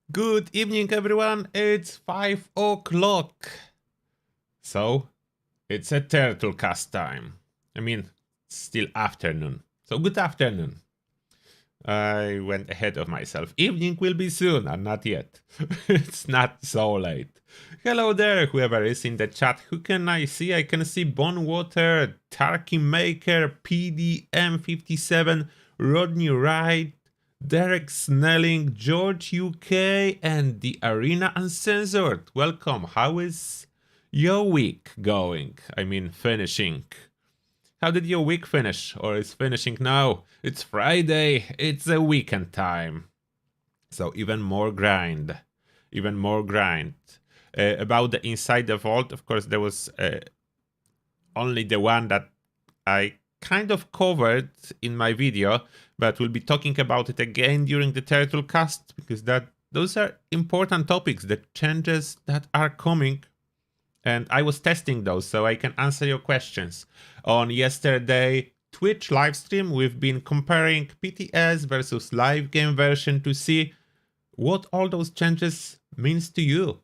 Good evening, everyone. It's 5 o'clock. So, it's a Turtlecast time. I mean, still afternoon. So, good afternoon. I went ahead of myself. Evening will be soon, and not yet. It's not so late. Hello there, whoever is in the chat. Who can I see? I can see Bonwater, Turkey Maker, PDM57, Rodney Wright, Derek Snelling, George UK, and the Arena Uncensored. Welcome. How is your week going? I mean, finishing. How did your week finish? Or is finishing now? It's Friday. It's a weekend time. So even more grind. Even more grind. About the Inside the Vault, of course, there was only the one that I kind of covered in my video, but we'll be talking about it again during the Turtlecast because those are important topics, the changes that are coming, and I was testing those so I can answer your questions. On yesterday Twitch live stream, we've been comparing PTS versus live game version to see what all those changes means to you.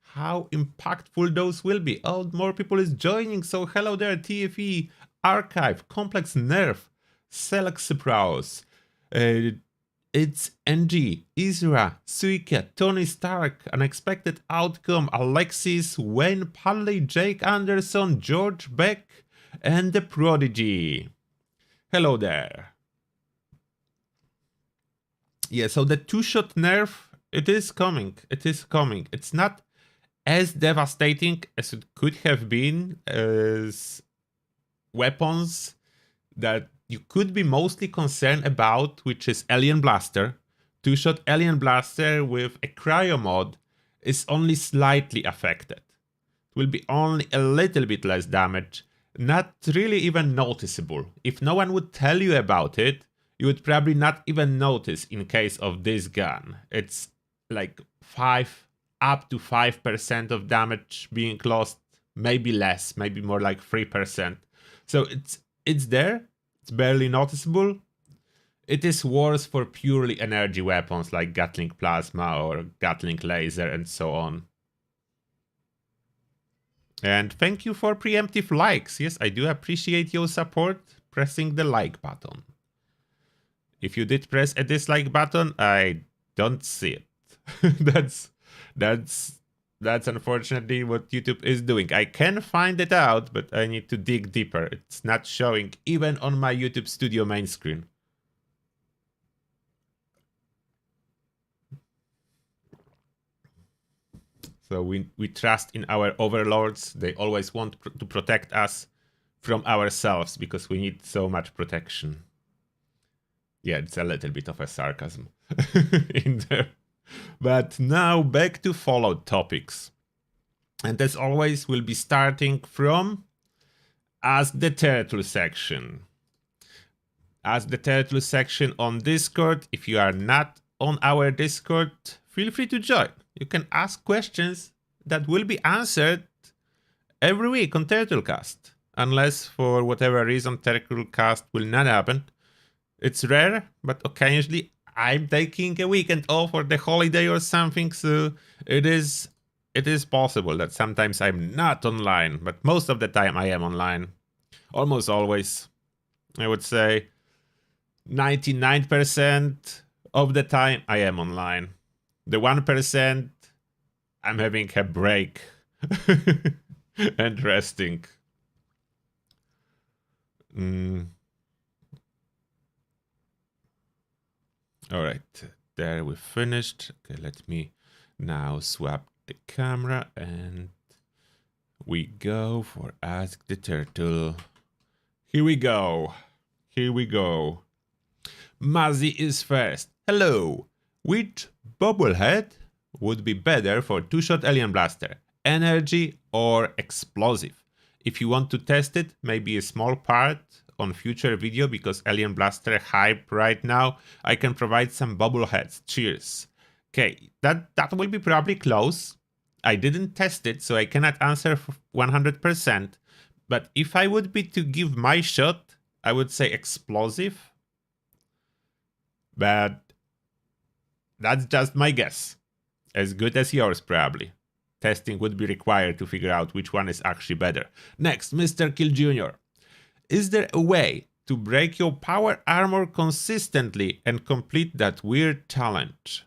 How impactful those will be. Oh, more people is joining, so hello there, TFE, Archive, Complex Nerf, Selexbrowse, it's NG, Isra, Suika, Tony Stark, Unexpected Outcome, Alexis, Wayne Padley, Jake Anderson, George Beck, and The Prodigy. Hello there. Yeah, so the two-shot nerf, it is coming. It is coming. It's not as devastating as it could have been as weapons that you could be mostly concerned about, which is Alien Blaster. Two-shot Alien Blaster with a cryo mod is only slightly affected. It will be only a little bit less damage, not really even noticeable. If no one would tell you about it, you would probably not even notice in case of this gun. It's like up to 5% of damage being lost, maybe less, maybe more like 3%. So it's there, it's barely noticeable. It is worse for purely energy weapons like Gatling Plasma or Gatling Laser and so on. And thank you for preemptive likes. Yes, I do appreciate your support pressing the like button. If you did press a dislike button, I don't see it. That's unfortunately what YouTube is doing. I can find it out, but I need to dig deeper. It's not showing even on my YouTube Studio main screen. So we trust in our overlords. They always want to protect us from ourselves because we need so much protection. Yeah, it's a little bit of a sarcasm in there. But now back to followed topics. And as always, we'll be starting from Ask the Turtle section. Ask the Turtle section on Discord. If you are not on our Discord, feel free to join. You can ask questions that will be answered every week on Turtlecast. Unless for whatever reason Turtlecast will not happen. It's rare, but occasionally I'm taking a weekend off or the holiday or something, so it is possible that sometimes I'm not online, but most of the time I am online. Almost always. I would say 99% of the time I am online. The 1% I'm having a break and resting. Alright, there we finished. Okay, let me now swap the camera and we go for Ask the Turtle. Here we go. Here we go. Muzzy is first. Hello. Which bobblehead would be better for two-shot Alien Blaster? Energy or explosive? If you want to test it, maybe a small part on future video because Alien Blaster hype right now, I can provide some bobbleheads. Cheers. Okay, that will be probably close. I didn't test it, so I cannot answer 100%. But if I would be to give my shot, I would say explosive. But that's just my guess. as good as yours probably. Testing would be required to figure out which one is actually better. Next, Mr. Kill Jr. Is there a way to break your power armor consistently and complete that weird challenge?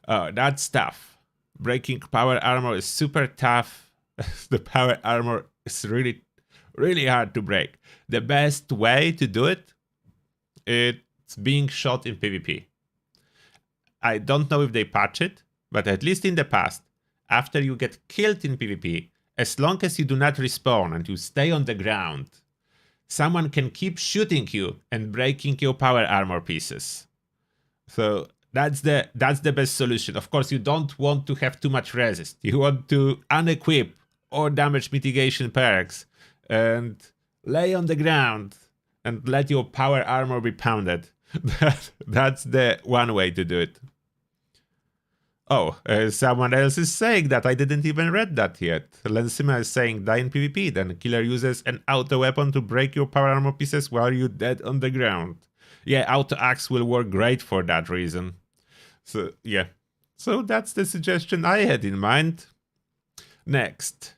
That's tough. Breaking power armor is super tough. The power armor is really hard to break. The best way to do it, it's being shot in PvP. I don't know if they patch it, but at least in the past, after you get killed in PvP, as long as you do not respawn and you stay on the ground, someone can keep shooting you and breaking your power armor pieces. So that's the best solution. Of course, you don't want to have too much resist. You want to unequip or damage mitigation perks and lay on the ground and let your power armor be pounded. That's the one way to do it. Oh, someone else is saying that. I didn't even read that yet. Lensima is saying die in PvP, then killer uses an auto weapon to break your power armor pieces while you're dead on the ground. Yeah, auto axe will work great for that reason. So, yeah. So that's the suggestion I had in mind. Next.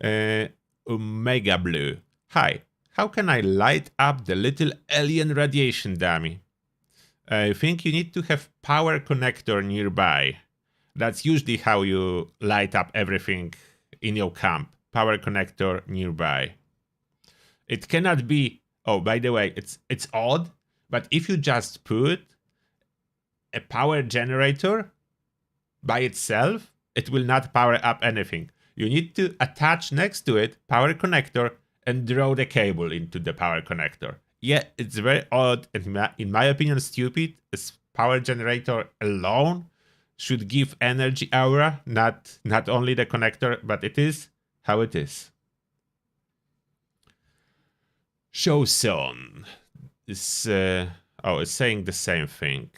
Omega Blue. Hi, how can I light up the little alien radiation dummy? I think you need to have power connector nearby. That's usually how you light up everything in your camp. Power connector nearby. It cannot be... Oh, by the way, it's odd, but if you just put a power generator by itself, it will not power up anything. You need to attach next to it power connector and draw the cable into the power connector. Yeah, it's very odd and in my opinion stupid. A power generator alone should give energy aura, not only the connector, but it is how it is. Showson is it's saying the same thing.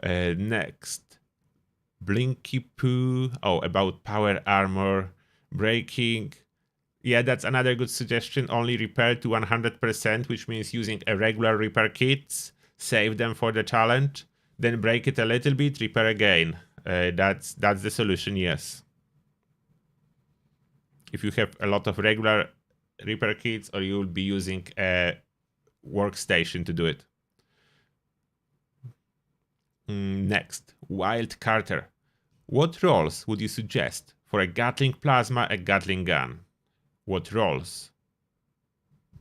Next, Blinky Poo. Oh, about power armor breaking. Yeah, that's another good suggestion. Only repair to 100%, which means using a regular repair kits. Save them for the challenge. Then break it a little bit, repair again. That's the solution, yes. If you have a lot of regular repair kits, or you will be using a workstation to do it. Next, Wild Carter. What rolls would you suggest for a Gatling plasma, a Gatling gun? What rolls?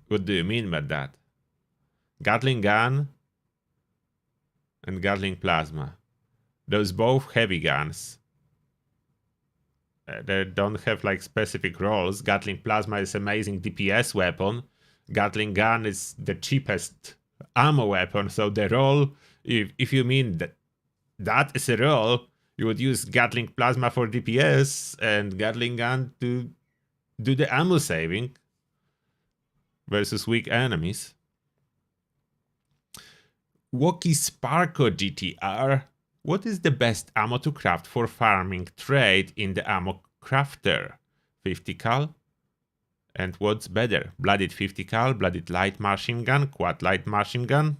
What do you mean by that? Gatling gun and Gatling plasma. Those both heavy guns. They don't have like specific roles. Gatling plasma is amazing DPS weapon. Gatling gun is the cheapest ammo weapon. So the role, if you mean that is a role, you would use Gatling plasma for DPS and Gatling gun to do the ammo saving versus weak enemies. Woki Sparko GTR. What is the best ammo to craft for farming trade in the ammo crafter? 50 cal? And what's better? Blooded 50 cal, blooded light machine gun, quad light machine gun?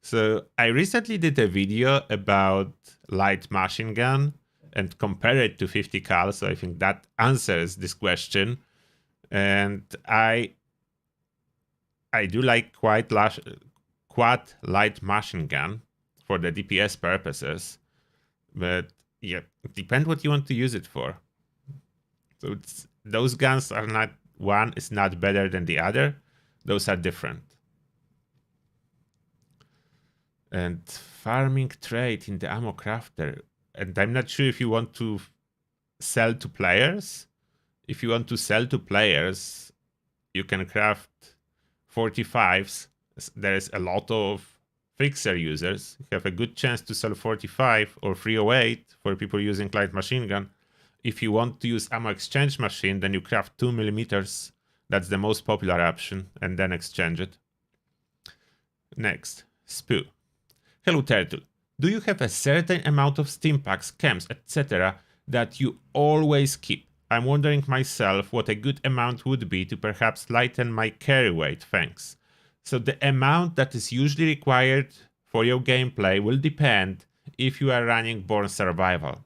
So I recently did a video about light machine gun and compare it to 50 cal, so I think that answers this question. And I do like quad light machine gun for the DPS purposes, but yeah, it depends what you want to use it for. So those guns are not, one is not better than the other, those are different. And farming trade in the ammo crafter. And I'm not sure if you want to sell to players. If you want to sell to players, you can craft 45s. There's a lot of fixer users. You have a good chance to sell 45 or 308 for people using light machine gun. If you want to use ammo exchange machine, then you craft 2mm. That's the most popular option, and then exchange it. Next, Spoo. Hello Turtle. Do you have a certain amount of steam packs, chems, etc. that you always keep? I'm wondering myself what a good amount would be to perhaps lighten my carry weight, thanks. So the amount that is usually required for your gameplay will depend if you are running Born Survival.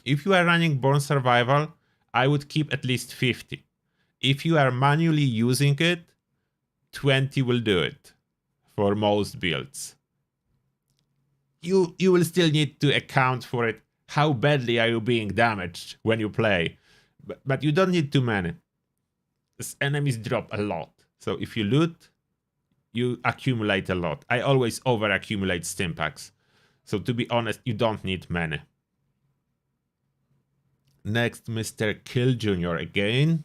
If you are running Born Survival, I would keep at least 50. If you are manually using it, 20 will do it for most builds. You will still need to account for it. How badly are you being damaged when you play? But you don't need too many. As enemies drop a lot. So if you loot, you accumulate a lot. I always over accumulate stimpaks. So to be honest, you don't need many. Next, Mr. Kill Jr. again.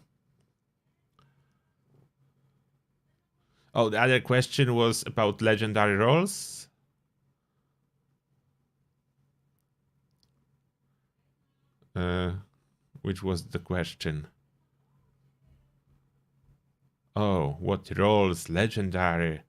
Oh, the other question was about legendary rolls. Which was the question? Oh, what rolls? Legendary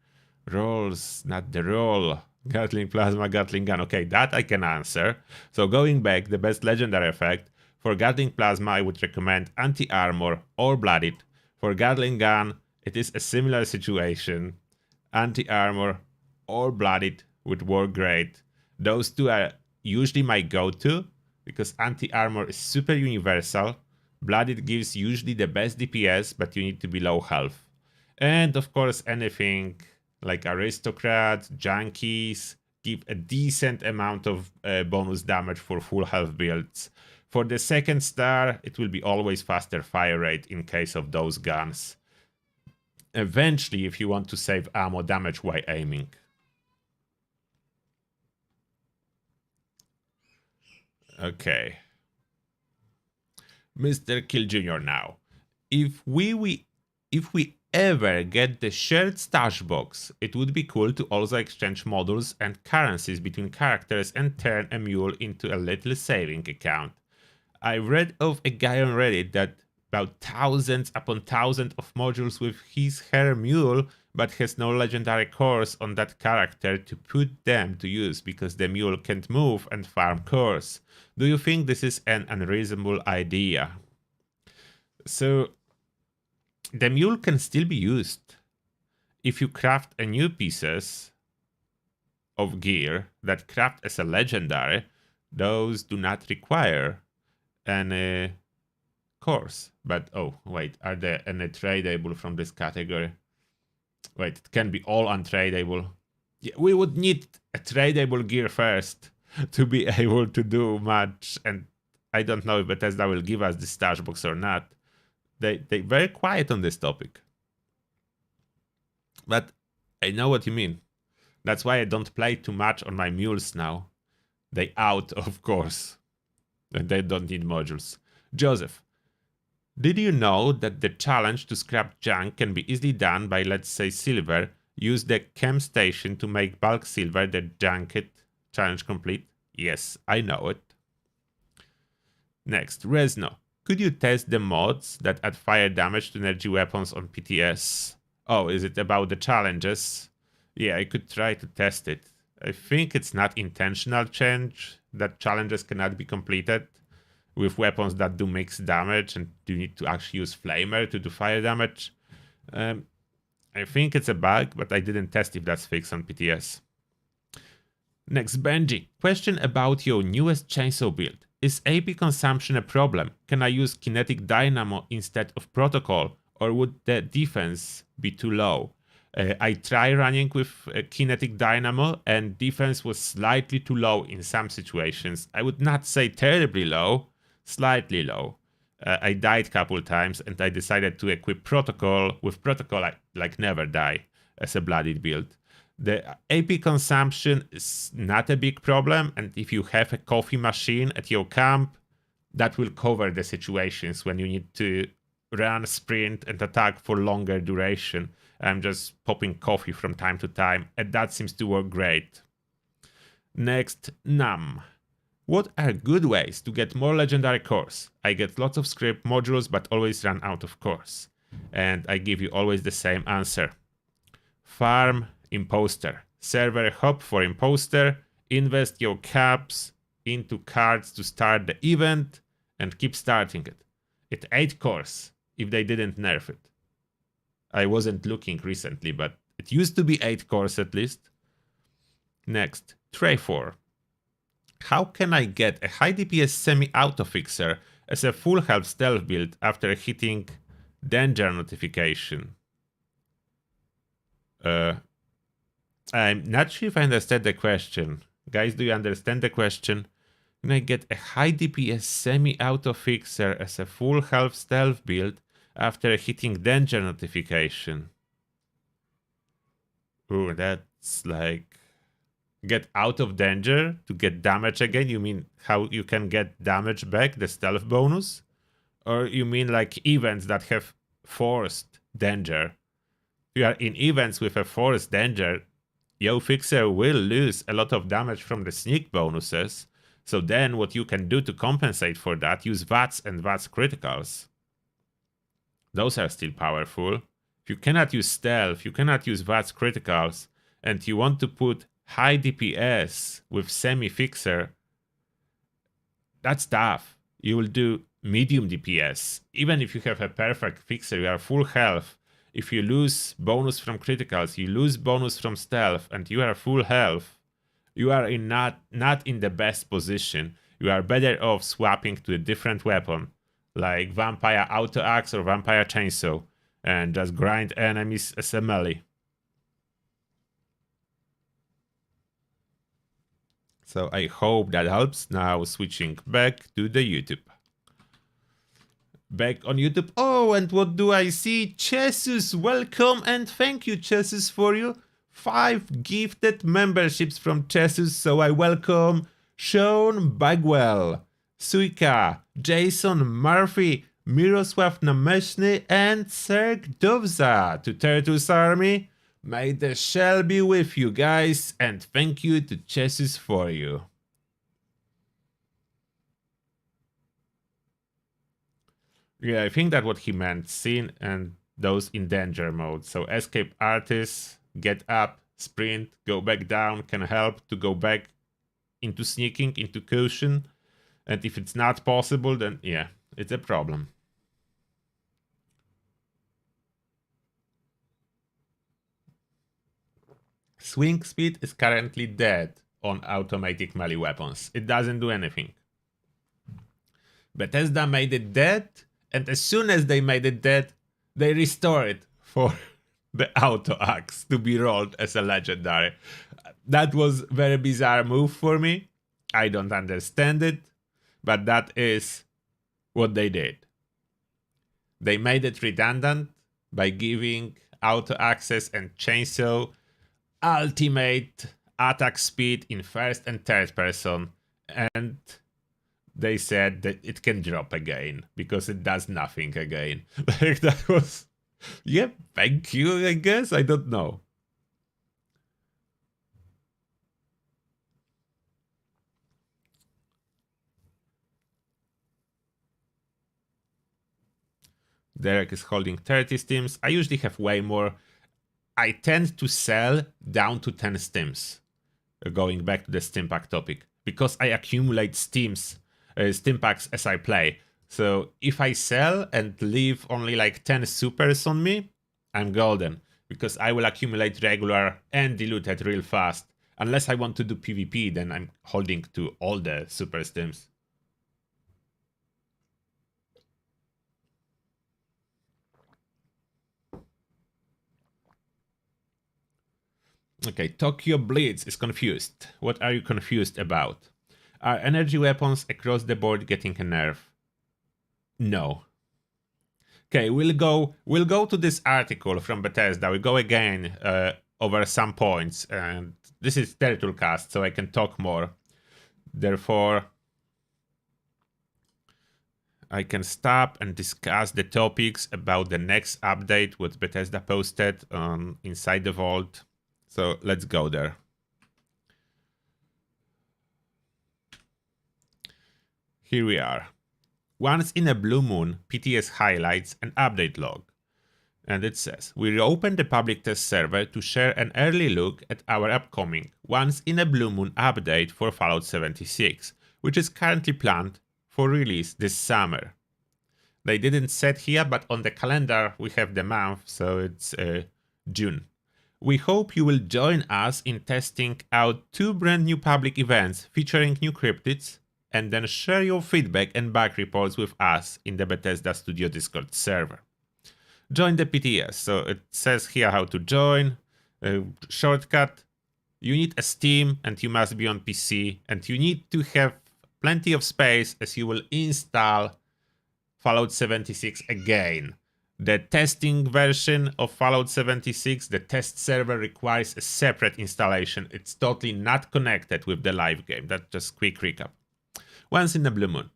rolls, not the roll. Gatling plasma, Gatling gun. Okay, that I can answer. So going back, the best legendary effect. For Gatling plasma, I would recommend anti-armor or blooded. For Gatling gun, it is a similar situation. Anti-armor or blooded would work great. Those two are usually my go-to because anti-armor is super universal. Blooded gives usually the best DPS, but you need to be low health. And of course, anything like aristocrats, junkies, give a decent amount of bonus damage for full health builds. For the second star, it will be always faster fire rate in case of those guns. Eventually, if you want to save ammo damage while aiming. Okay. Mr. Kill Jr. now. If we ever get the shared stash box, it would be cool to also exchange modules and currencies between characters and turn a mule into a little saving account. I read of a guy on Reddit that about thousands upon thousands of modules with her mule, but has no legendary cores on that character to put them to use because the mule can't move and farm cores. Do you think this is an unreasonable idea? So, the mule can still be used. If you craft a new pieces of gear that craft as a legendary, those do not require any cores. But oh wait, are there any tradable from this category? Wait, it can be all untradable. Yeah, we would need a tradable gear first to be able to do much, and I don't know if Bethesda will give us the stash box or not. They very quiet on this topic. But I know what you mean. That's why I don't play too much on my mules now. They out, of course. And they don't need modules. Joseph, did you know that the challenge to scrap junk can be easily done by, let's say, silver? Use the chem station to make bulk silver the junket challenge complete? Yes, I know it. Next, Resno. Could you test the mods that add fire damage to energy weapons on PTS? Oh, is it about the challenges? Yeah, I could try to test it. I think it's not intentional change that challenges cannot be completed with weapons that do mixed damage and you need to actually use flamer to do fire damage. I think it's a bug, but I didn't test if that's fixed on PTS. Next, Benji. Question about your newest chainsaw build. Is AP consumption a problem? Can I use kinetic dynamo instead of protocol, or would the defense be too low? I tried running with kinetic dynamo and defense was slightly too low in some situations. I would not say terribly low, slightly low. I died a couple times and I decided to equip protocol. With protocol, I never die as a blooded build. The AP consumption is not a big problem, and if you have a coffee machine at your camp, that will cover the situations when you need to run, sprint, and attack for longer duration. I'm just popping coffee from time to time, and that seems to work great. Next, Nam. What are good ways to get more legendary cores? I get lots of script modules, but always run out of cores. And I give you always the same answer. Farm Imposter. Server hop for Imposter. Invest your caps into cards to start the event and keep starting it. It 8 cores if they didn't nerf it. I wasn't looking recently, but it used to be 8 cores at least. Next, Trey4. How can I get a high DPS semi-auto fixer as a full health stealth build after hitting danger notification? I'm not sure if I understand the question. Guys, do you understand the question? Can I get a high DPS semi-auto fixer as a full health stealth build after hitting danger notification? Ooh, that's like... Get out of danger to get damage again? You mean how you can get damage back, the stealth bonus? Or you mean like events that have forced danger? If you are in events with a forced danger, your fixer will lose a lot of damage from the sneak bonuses. So then what you can do to compensate for that, use VATS and VATS criticals. Those are still powerful. If you cannot use stealth, you cannot use VATS criticals, and you want to put high DPS with semi-fixer, that's tough. You will do medium DPS. Even if you have a perfect fixer, you are full health. If you lose bonus from criticals, you lose bonus from stealth, and you are full health, you are not in the best position. You are better off swapping to a different weapon, like Vampire Auto Axe or Vampire Chainsaw, and just grind enemies as a melee. So I hope that helps. Now switching back to the YouTube. Back on YouTube. Oh, and what do I see? Chesus, welcome and thank you, Chesus, for you 5 gifted memberships from Chesus. So I welcome Sean Bagwell, Suika, Jason Murphy, Mirosław Nameszny, and Serg Dovza to Turtles Army. May the shell be with you guys, and thank you to Chesus for you. Yeah, I think that what he meant, scene and those in danger mode. So escape artists, get up, sprint, go back down, can help to go back into sneaking, into caution. And if it's not possible, then yeah, it's a problem. Swing speed is currently dead on automatic melee weapons. It doesn't do anything. Bethesda made it dead, and as soon as they made it dead, they restore it for the auto axe to be rolled as a legendary. That was a very bizarre move for me. I don't understand it, but that is what they did. They made it redundant by giving auto access and chainsaw ultimate attack speed in first and third person, and they said that it can drop again because it does nothing again. Like that was, yeah, thank you, I guess. I don't know. Derek is holding 30 stims. I usually have way more. I tend to sell down to 10 stims. Going back to the stim pack topic, because I accumulate stim packs as I play. So if I sell and leave only like 10 supers on me, I'm golden, because I will accumulate regular and diluted real fast. Unless I want to do PvP, then I'm holding to all the super stims. Okay, Tokyo Blitz is confused. What are you confused about? Are energy weapons across the board getting a nerf? No. Okay, we'll go to this article from Bethesda. We'll go again over some points, and this is Turtlecast, so I can talk more. Therefore, I can stop and discuss the topics about the next update what Bethesda posted on Inside the Vault. So let's go there. Here we are. Once in a blue moon, PTS highlights an update log. And it says, we reopened the public test server to share an early look at our upcoming Once in a Blue Moon update for Fallout 76, which is currently planned for release this summer. They didn't set here, but on the calendar we have the month, so it's June. We hope you will join us in testing out 2 brand new public events featuring new cryptids, and then share your feedback and bug reports with us in the Bethesda Studio Discord server. Join the PTS, so it says here how to join. Shortcut, you need a Steam and you must be on PC, and you need to have plenty of space as you will install Fallout 76 again. The testing version of Fallout 76, the test server requires a separate installation. It's totally not connected with the live game. That's just quick recap. Once in a Blue Moon.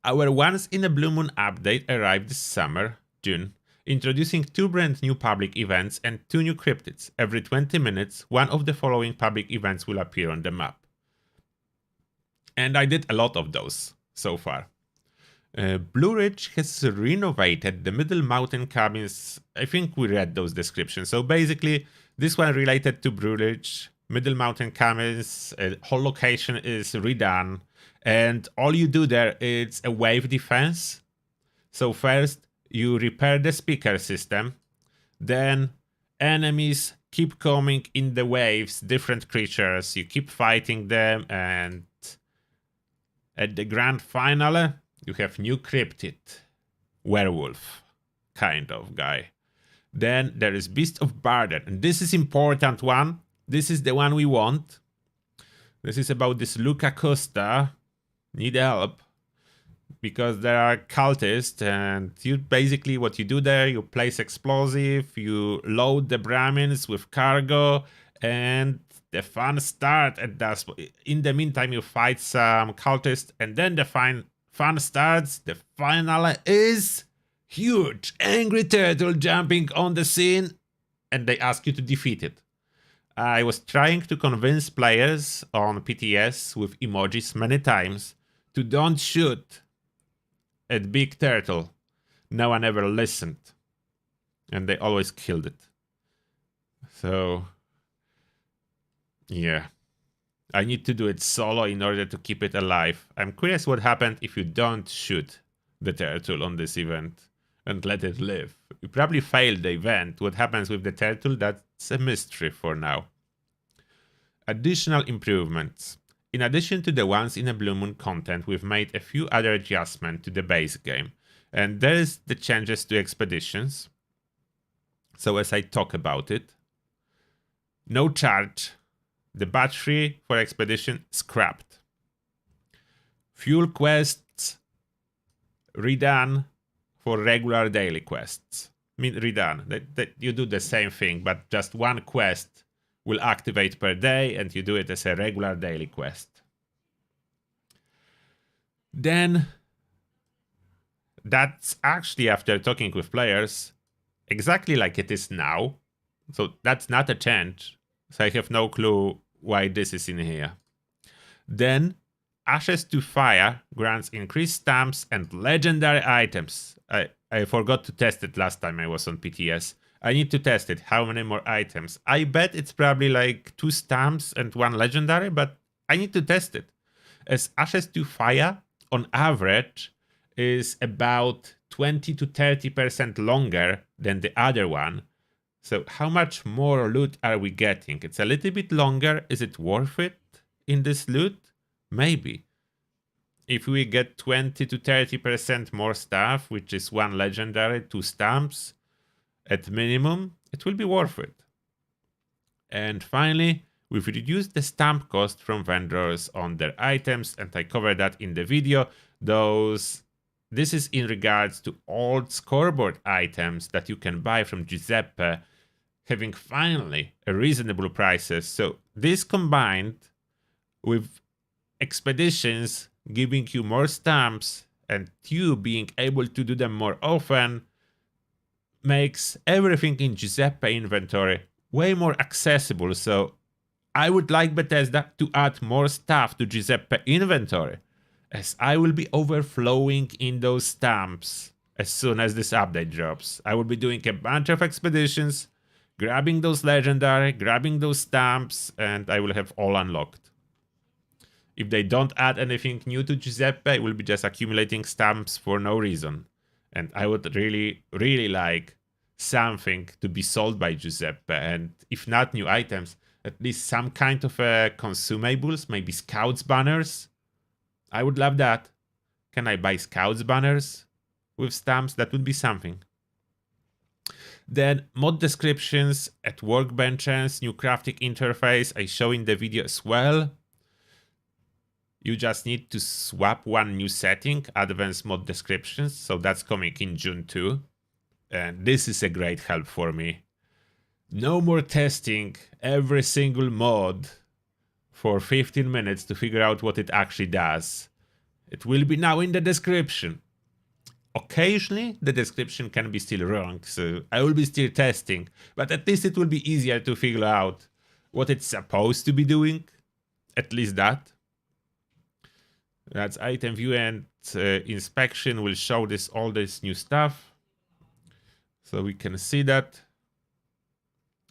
Our Once in a Blue Moon update arrived this summer, June, introducing 2 brand new public events and 2 new cryptids. Every 20 minutes, one of the following public events will appear on the map. And I did a lot of those so far. Blue Ridge has renovated the Middle Mountain cabins. I think we read those descriptions. So basically, this one related to Blue Ridge. Middle Mountain cabins, whole location is redone. And all you do there is a wave defense. So first, you repair the speaker system. Then enemies keep coming in the waves, different creatures. You keep fighting them. And at the grand finale, you have new cryptid, werewolf kind of guy. Then there is Beast of Burden, and this is important one. This is the one we want. This is about this Luca Costa. Need help because there are cultists, and you basically what you do there, you place explosive, you load the Brahmins with cargo, and the fun start at that. In the meantime, you fight some cultists, and then the fun starts. The finale is huge. Angry turtle jumping on the scene, and they ask you to defeat it. I was trying to convince players on PTS with emojis many times to don't shoot at big turtle. No one ever listened, and they always killed it. So yeah. I need to do it solo in order to keep it alive. I'm curious what happened if you don't shoot the turtle on this event and let it live. You probably failed the event. What happens with the turtle, that's a mystery for now. Additional improvements. In addition to the Once in a Blue Moon content, we've made a few other adjustments to the base game. And there is the changes to expeditions. So as I talk about it, no charge. The battery for expedition scrapped. Fuel quests redone for regular daily quests. I mean, redone. That you do the same thing, but just one quest will activate per day, and you do it as a regular daily quest. Then, that's actually, after talking with players, exactly like it is now. So that's not a change. So I have no clue why this is in here. Then, Ashes to Fire grants increased stamps and legendary items. I forgot to test it last time I was on PTS. I need to test it. How many more items? I bet it's probably like 2 stamps and 1 legendary, but I need to test it. As Ashes to Fire, on average, is about 20 to 30% longer than the other one. So how much more loot are we getting? It's a little bit longer. Is it worth it in this loot? Maybe. If we get 20 to 30% more stuff, which is 1 legendary, 2 stamps, at minimum, it will be worth it. And finally, we've reduced the stamp cost from vendors on their items, and I covered that in the video. This is in regards to old scoreboard items that you can buy from Giuseppe, having finally a reasonable prices. So this combined with expeditions giving you more stamps and you being able to do them more often makes everything in Giuseppe inventory way more accessible. So I would like Bethesda to add more stuff to Giuseppe inventory, as I will be overflowing in those stamps as soon as this update drops. I will be doing a bunch of expeditions, grabbing those legendary, grabbing those stamps, and I will have all unlocked. If they don't add anything new to Giuseppe, I will be just accumulating stamps for no reason. And I would really, really like something to be sold by Giuseppe, and if not new items, at least some kind of consumables, maybe scouts banners. I would love that. Can I buy scouts banners with stamps? That would be something. Then mod descriptions at workbenches, new crafting interface, I show in the video as well. You just need to swap one new setting, advanced mod descriptions, so that's coming in June too. And this is a great help for me. No more testing every single mod for 15 minutes to figure out what it actually does. It will be now in the description. Occasionally, the description can be still wrong, so I will be still testing, but at least it will be easier to figure out what it's supposed to be doing. At least that. That's item view, and inspection will show all this new stuff. So we can see that.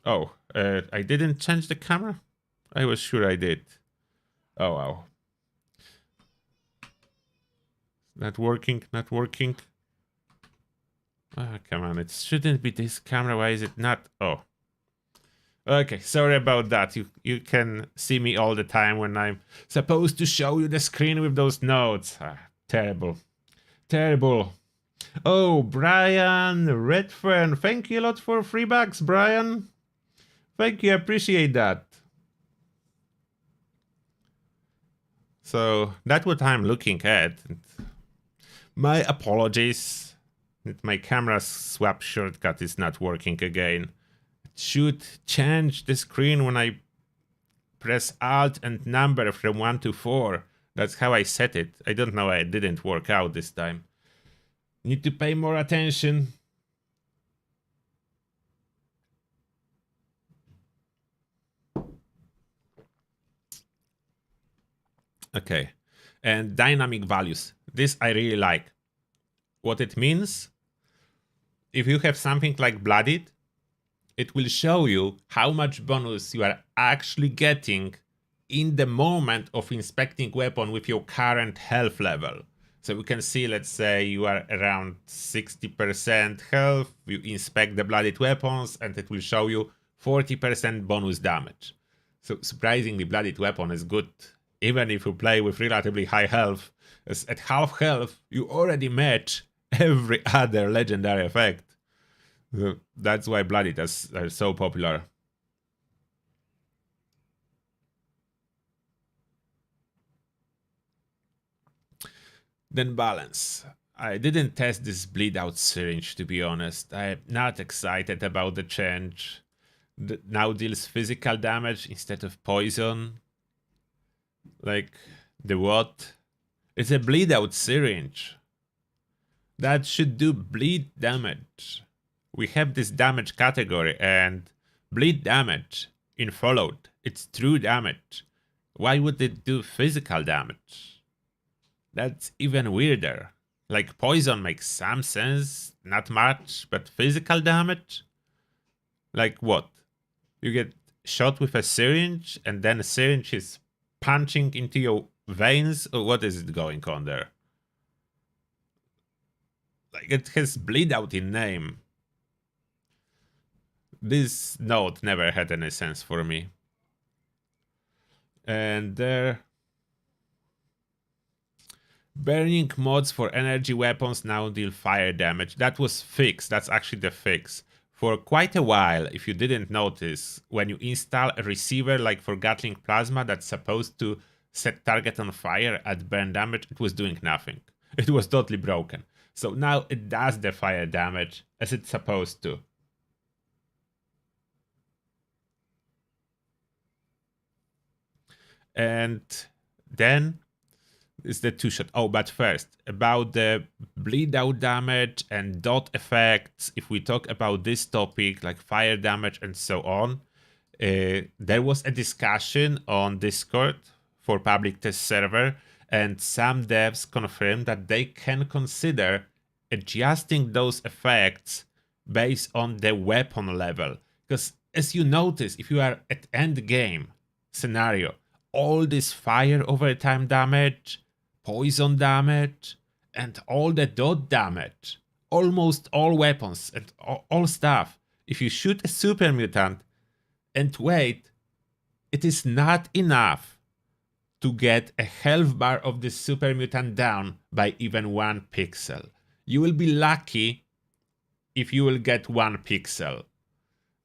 Oh, I didn't change the camera? I was sure I did. Oh, wow. Not working, not working. Ah, come on, it shouldn't be this camera. Why is it not? Oh. Okay, sorry about that. You can see me all the time when I'm supposed to show you the screen with those notes. Ah, terrible. Terrible. Oh, Brian Redfern. Thank you a lot for $3, Brian. Thank you, I appreciate that. So that's what I'm looking at. My apologies. My camera swap shortcut is not working again. It should change the screen when I press Alt and number from 1 to 4. That's how I set it. I don't know why it didn't work out this time. Need to pay more attention. Okay. And dynamic values. This I really like. What it means, if you have something like Bloodied, it will show you how much bonus you are actually getting in the moment of inspecting weapon with your current health level. So we can see, let's say you are around 60% health, you inspect the Bloodied weapons, and it will show you 40% bonus damage. So surprisingly, Bloodied weapon is good, even if you play with relatively high health, as at half health, you already match every other legendary effect. So that's why Bloodied are so popular. Then balance. I didn't test this bleed out syringe, to be honest. I'm not excited about the change. That now deals physical damage instead of poison. Like, the what? It's a bleed out syringe. That should do bleed damage. We have this damage category, and bleed damage in Fallout, it's true damage. Why would it do physical damage? That's even weirder. Like, poison makes some sense, not much, but physical damage? Like what? You get shot with a syringe, and then a syringe is punching into your veins? Or what is it going on there? Like, it has bleed out in name. This note never had any sense for me. And there... Burning mods for energy weapons now deal fire damage. That was fixed. That's actually the fix. For quite a while, if you didn't notice, when you install a receiver like for Gatling Plasma that's supposed to set target on fire at burn damage, it was doing nothing. It was totally broken. So now it does the fire damage as it's supposed to. And then is the two-shot. Oh, but first, about the bleed out damage and dot effects, if we talk about this topic, like fire damage and so on, there was a discussion on Discord for public test server, and some devs confirmed that they can consider adjusting those effects based on the weapon level. Because as you notice, if you are at end game scenario, all this fire overtime damage, poison damage, and all the dot damage, almost all weapons and all stuff. If you shoot a super mutant and wait, it is not enough to get a health bar of the super mutant down by even 1 pixel. You will be lucky if you will get 1 pixel.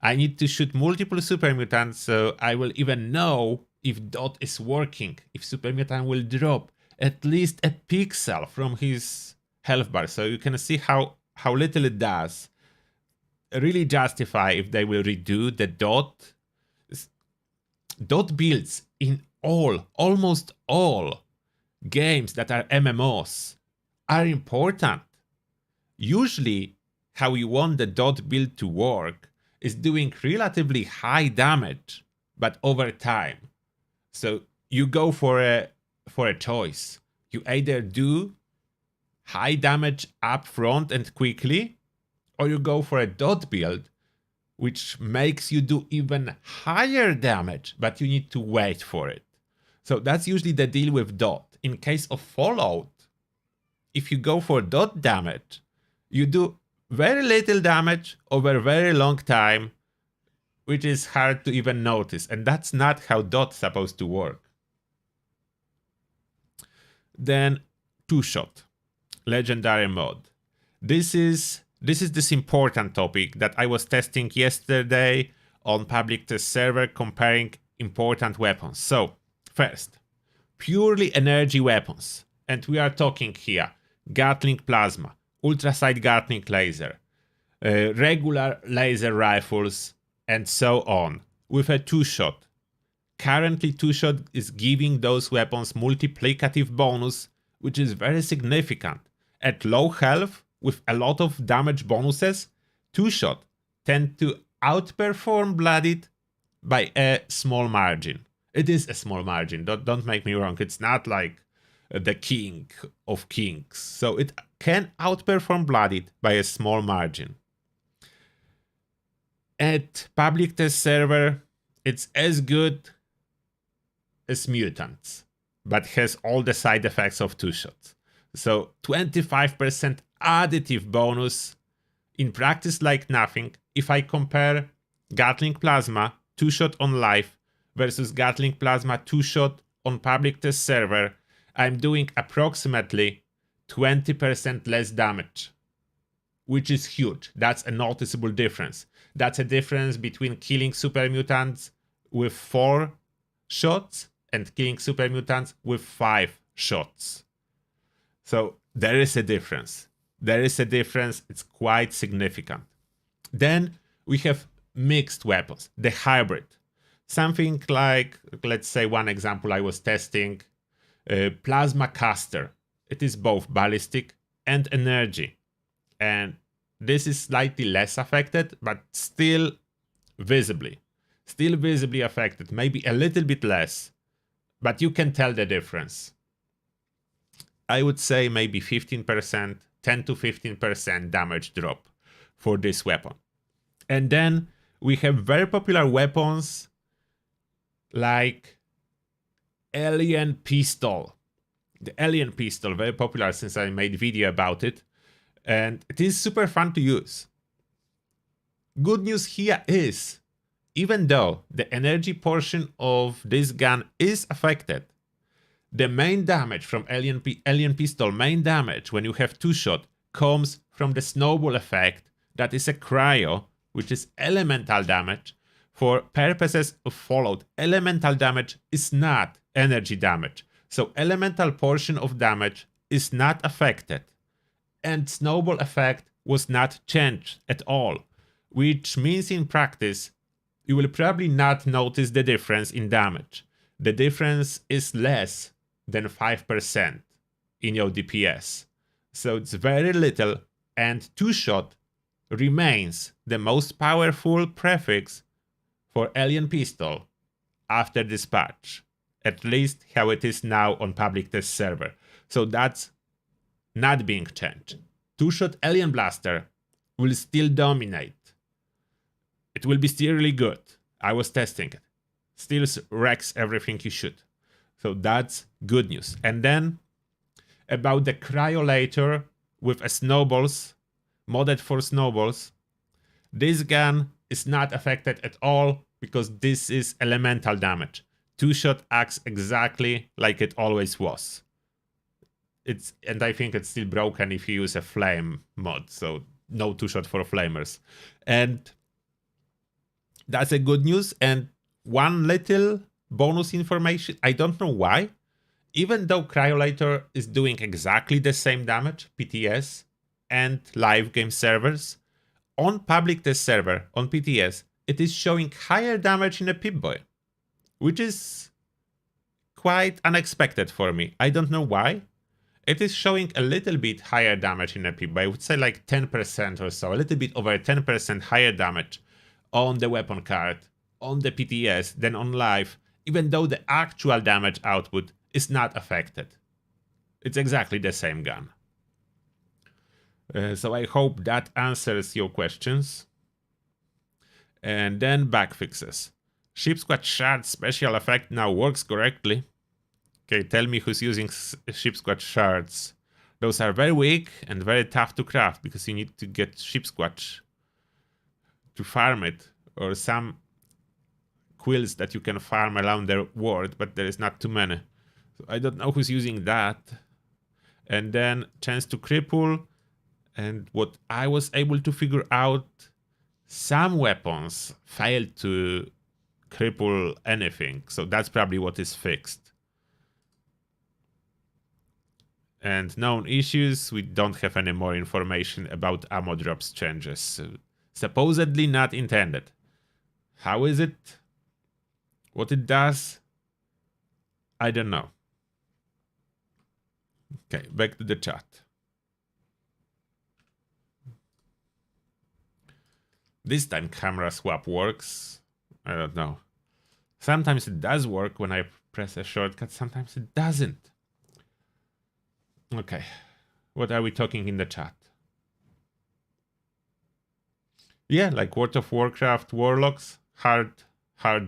I need to shoot multiple super mutants so I will even know if dot is working, if super mutant will drop at least a pixel from his health bar. So you can see how little it does really justify if they will redo the dot. Dot builds in almost all games that are MMOs are important. Usually how you want the dot build to work is doing relatively high damage, but over time. So you go for a choice. You either do high damage up front and quickly, or you go for a dot build, which makes you do even higher damage, but you need to wait for it. So that's usually the deal with dot. In case of Fallout, if you go for dot damage, you do very little damage over a very long time, which is hard to even notice. And that's not how dot's supposed to work. Then two-shot, legendary mod. This is this important topic that I was testing yesterday on public test server, comparing important weapons. So first, purely energy weapons. And we are talking here Gatling plasma, ultrasonic Gatling laser, regular laser rifles, and so on, with a two-shot. Currently, two-shot is giving those weapons multiplicative bonus, which is very significant. At low health, with a lot of damage bonuses, two-shot tend to outperform blooded by a small margin. It is a small margin, don't make me wrong, it's not like the king of kings. So it can outperform blooded by a small margin. At public test server, it's as good as mutants, but has all the side effects of two shots. So 25% additive bonus, in practice like nothing. If I compare Gatling plasma two shot on live versus Gatling plasma two shot on public test server, I'm doing approximately 20% less damage, which is huge. That's a noticeable difference. That's a difference between killing super mutants with 4 shots and killing super mutants with 5 shots. So there is a difference. There is a difference. It's quite significant. Then we have mixed weapons, the hybrid. Something like, let's say one example I was testing, plasma caster. It is both ballistic and energy. And this is slightly less affected, but still visibly affected, maybe a little bit less, but you can tell the difference. I would say maybe 15%, 10 to 15% damage drop for this weapon. And then we have very popular weapons like Alien Pistol. The Alien Pistol, very popular since I made a video about it. And it is super fun to use. Good news here is, even though the energy portion of this gun is affected, the main damage from Alien Pistol, main damage when you have two shot, comes from the snowball effect that is a cryo, which is elemental damage. For purposes of Fallout, elemental damage is not energy damage. So elemental portion of damage is not affected. And snowball effect was not changed at all, which means in practice, you will probably not notice the difference in damage. The difference is less than 5% in your DPS. So it's very little, and two-shot remains the most powerful prefix for Alien Pistol after this patch. At least how it is now on public test server. So that's not being changed. Two-shot Alien Blaster will still dominate. It will be still really good. I was testing it. Still wrecks everything you shoot. So that's good news. And then about the cryolator with snowballs, modded for snowballs. This gun is not affected at all because this is elemental damage. Two-shot acts exactly like it always was. And I think it's still broken if you use a flame mod, so no two-shot for flamers. And that's a good news. And one little bonus information, I don't know why, even though Cryolator is doing exactly the same damage, PTS, and live game servers, on public test server, on PTS, it is showing higher damage in a Pip-Boy, which is quite unexpected for me. I don't know why. It is showing a little bit higher damage in a Pip-Boy, I would say like 10% or so, a little bit over 10% higher damage on the weapon card, on the PTS than on live, even though the actual damage output is not affected. It's exactly the same gun. So I hope that answers your questions. And then bug fixes. Ship Squad Shard special effect now works correctly. Okay, tell me who's using Ship Squad Shards. Those are very weak and very tough to craft because you need to get Ship Squad to farm it, or some quills that you can farm around the world, but there is not too many. So I don't know who's using that. And then chance to cripple. And what I was able to figure out, some weapons fail to cripple anything. So that's probably what is fixed. And known issues, we don't have any more information about ammo drops changes. So supposedly not intended. How is it? What it does? I don't know. Okay, back to the chat. This time camera swap works. I don't know. Sometimes it does work when I press a shortcut, sometimes it doesn't. Okay, what are we talking in the chat? Yeah, like World of Warcraft Warlocks, hard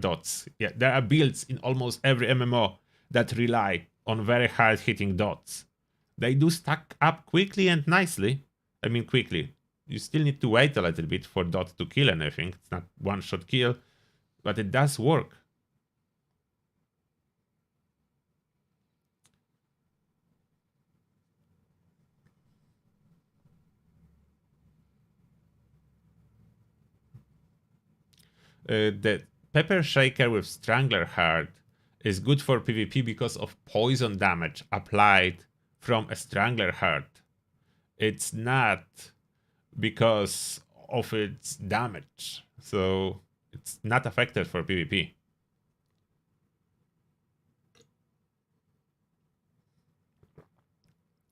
dots. Yeah, there are builds in almost every MMO that rely on very hard hitting dots. They do stack up quickly and nicely. I mean quickly. You still need to wait a little bit for dot to kill anything. It's not one-shot kill, but it does work. The Pepper Shaker with Strangler Heart is good for PvP because of poison damage applied from a Strangler Heart. It's not because of its damage, so it's not affected for PvP.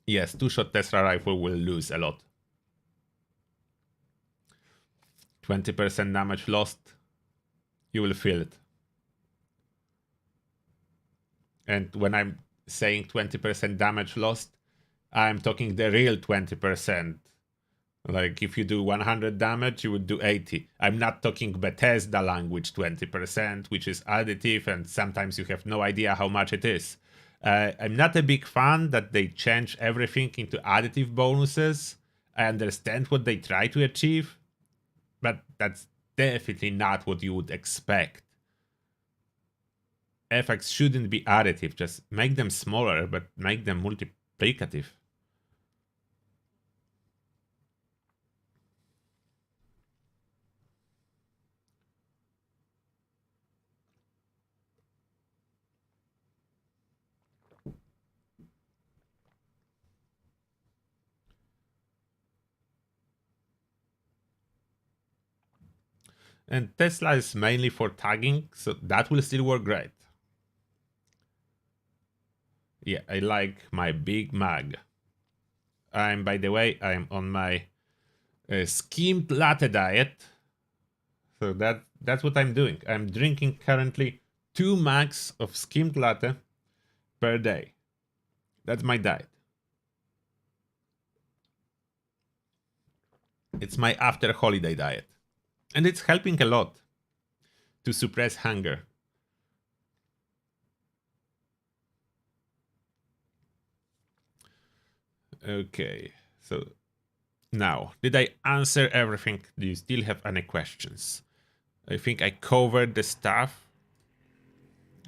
Yes, two-shot Tesla rifle will lose a lot. 20% damage lost, you will feel it. And when I'm saying 20% damage lost, I'm talking the real 20%. Like if you do 100 damage, you would do 80. I'm not talking Bethesda language 20%, which is additive and sometimes you have no idea how much it is. I'm not a big fan that they change everything into additive bonuses. I understand what they try to achieve, but that's definitely not what you would expect. Effects shouldn't be additive, just make them smaller, but make them multiplicative. And Tesla is mainly for tagging, so that will still work great. Yeah, I like my big mag. By the way, I'm on my skimmed latte diet. So that's what I'm doing. I'm drinking currently 2 mags of skimmed latte per day. That's my diet. It's my after holiday diet. And it's helping a lot to suppress hunger. Okay, so Now, did I answer everything? Do you still have any questions? I think I covered the stuff.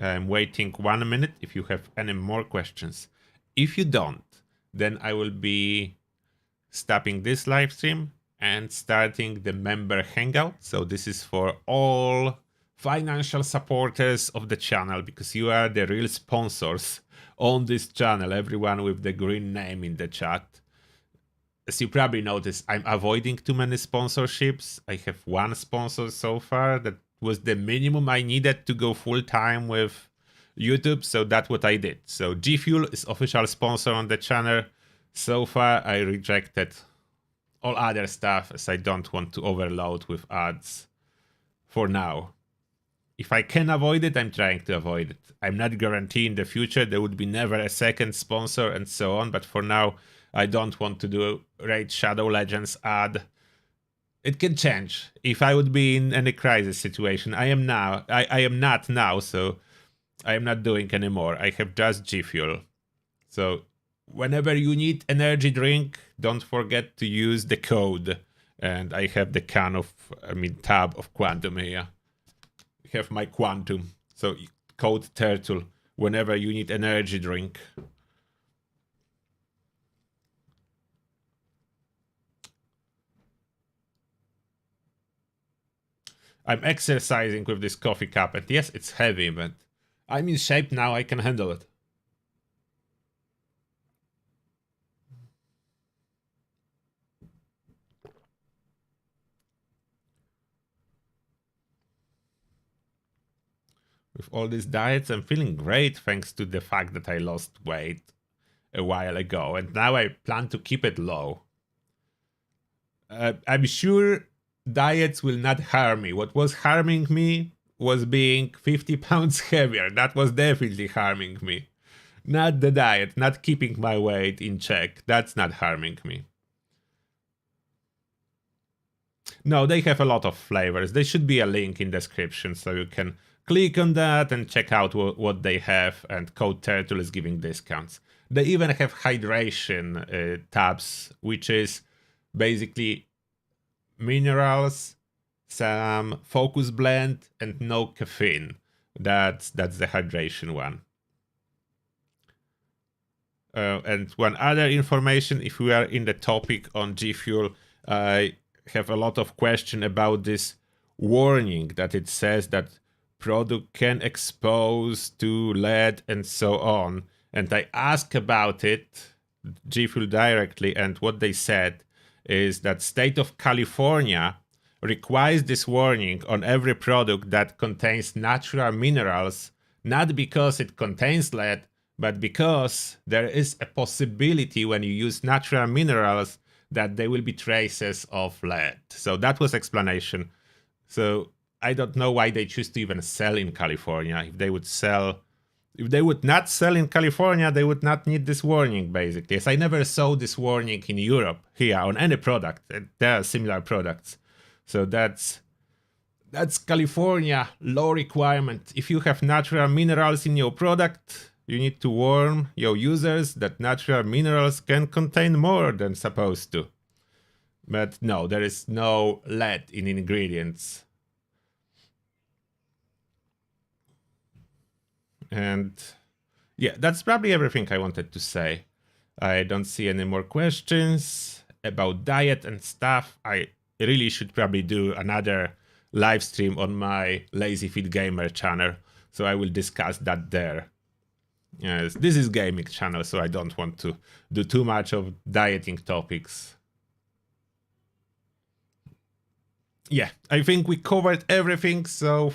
I'm waiting 1 minute if you have any more questions. If you don't, then I will be stopping this live stream and starting the member hangout. So this is for all financial supporters of the channel, because you are the real sponsors on this channel, everyone with the green name in the chat. As you probably noticed, I'm avoiding too many sponsorships. I have one sponsor so far. That was the minimum I needed to go full time with YouTube, so that's what I did. So G Fuel is official sponsor on the channel. So far, I rejected all other stuff, as I don't want to overload with ads for now. If I can avoid it, I'm trying to avoid it. I'm not guaranteeing the future there would be never a second sponsor and so on, but for now, I don't want to do Raid Shadow Legends ad. It can change. If I would be in any crisis situation, I am not now, so I am not doing anymore. I have just G Fuel. So whenever you need energy drink, don't forget to use the code. And I have the tab of Quantum here. I have my Quantum. So code Turtle whenever you need energy drink. I'm exercising with this coffee cup, and yes, it's heavy, but I'm in shape now, I can handle it. With all these diets, I'm feeling great thanks to the fact that I lost weight a while ago, and now I plan to keep it low. I'm sure diets will not harm me. What was harming me was being 50 pounds heavier. That was definitely harming me. Not the diet, not keeping my weight in check. That's not harming me. No, they have a lot of flavors. There should be a link in description so you can click on that and check out what they have, and code Turtle is giving discounts. They even have hydration tabs, which is basically minerals, some focus blend, and no caffeine. That's the hydration one. And one other information, if we are in the topic on G Fuel, I have a lot of question about this warning that it says that product can expose to lead and so on. And I asked about it, G Fuel directly, and what they said is that state of California requires this warning on every product that contains natural minerals, not because it contains lead, but because there is a possibility when you use natural minerals that there will be traces of lead. So that was explanation. So I don't know why they choose to even sell in California. If they would not sell in California, they would not need this warning, basically. As I never saw this warning in Europe here on any product. There are similar products. So that's California law requirement. If you have natural minerals in your product, you need to warn your users that natural minerals can contain more than supposed to. But no, there is no lead in ingredients. And yeah, that's probably everything I wanted to say. I don't see any more questions about diet and stuff. I really should probably do another live stream on my Lazy Fit Gamer channel, so I will discuss that there. Yes, this is gaming channel, so I don't want to do too much of dieting topics. Yeah, I think we covered everything, so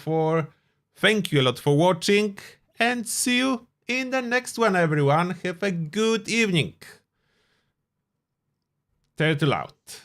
thank you a lot for watching, and see you in the next one, everyone. Have a good evening. Turtle out.